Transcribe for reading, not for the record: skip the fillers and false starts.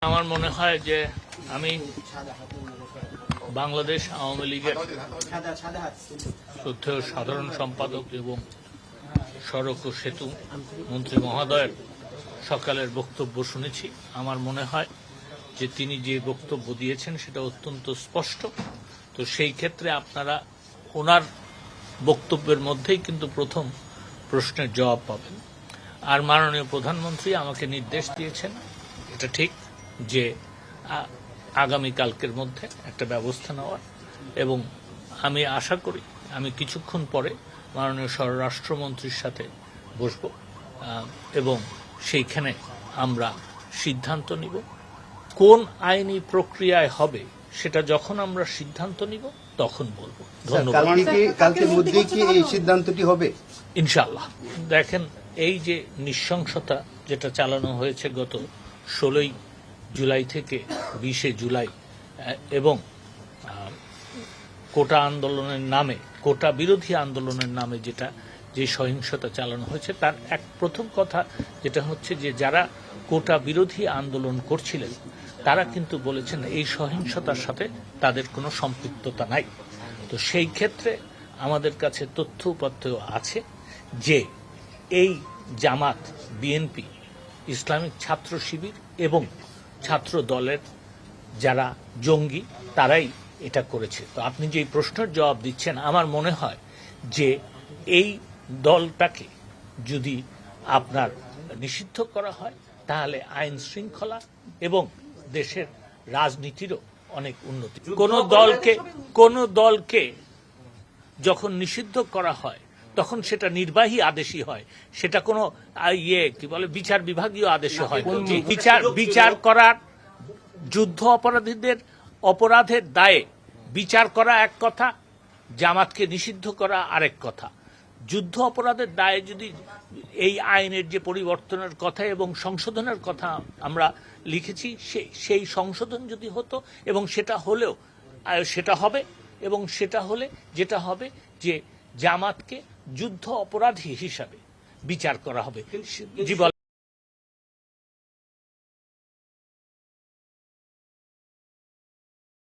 আমার মনে হয় যে আমি বাংলাদেশ আওয়ামী লীগের শ্রদ্ধেয় সাধারণ সম্পাদক এবং সড়ক ও সেতু মন্ত্রী মহোদয়ের সকালের বক্তব্য শুনেছি। আমার মনে হয় যে তিনি যে বক্তব্য দিয়েছেন সেটা অত্যন্ত স্পষ্ট। তো সেই ক্ষেত্রে আপনারা ওনার বক্তব্যের মধ্যেই কিন্তু প্রথম প্রশ্নের জবাব পাবেন। আর মাননীয় প্রধানমন্ত্রী আমাকে নির্দেশ দিয়েছেন, এটা ঠিক, যে আগামীকালকের মধ্যে একটা ব্যবস্থা নেওয়ার, এবং আমি আশা করি আমি কিছুক্ষণ পরে মাননীয় স্বরাষ্ট্রমন্ত্রীর সাথে বসব এবং সেইখানে আমরা সিদ্ধান্ত নিব। কোন আইনি প্রক্রিয়ায় হবে সেটা যখন আমরা সিদ্ধান্ত নিব তখন বলবো। ধন্যবাদ। কালকের মধ্যেই কি এই সিদ্ধান্তটি হবে? ইনশাআল্লাহ। দেখেন, এই যে নৃশংসতা যেটা চালানো হয়েছে গত 16 জুলাই থেকে 20 জুলাই এবং কোটা আন্দোলনের নামে, কোটা বিরোধী আন্দোলনের নামে যে সহিংসতা চালানো হয়েছে, তার প্রথম কথা যেটা হচ্ছে যে যারা কোটা বিরোধী আন্দোলন করছিলেন তারা কিন্তু বলেছেন এই সহিংসতার সাথে তাদের কোনো সম্পৃক্ততা নাই। তো সেই ক্ষেত্রে আমাদের কাছে তথ্য উপাত্ত আছে যে এই জামাত, বিএনপি, ইসলামিক ছাত্র শিবির এবং ছাত্র দলের যারা জঙ্গি তারাই এটা করেছে। তো আপনি যে প্রশ্নের জবাব দিচ্ছেন, আমার মনে হয় যে এই দলটাকে যদি আপনার নিষিদ্ধ করা হয় তাহলে আইন শৃঙ্খলা এবং দেশের রাজনীতিরও অনেক উন্নতি। কোন দলকে যখন নিষিদ্ধ করা হয় তখন সেটা নির্বাহী আদেশই হয়, সেটা কোনো বিচার বিভাগীয় আদেশে হয়। বিচার করার, যুদ্ধ অপরাধীদের অপরাধের দায়ে বিচার করা এক কথা, জামাতকে নিষিদ্ধ করা আরেক কথা। যুদ্ধ অপরাধের দায়ে যদি এই আইনের যে পরিবর্তনের কথা এবং সংশোধনের কথা আমরা লিখেছি, সেই সংশোধন যদি হতো এবং সেটা হলেও সেটা হবে, এবং সেটা হলে যেটা হবে যে জামাতকে যুদ্ধ অপরাধী হিসাবে বিচার করা হবে।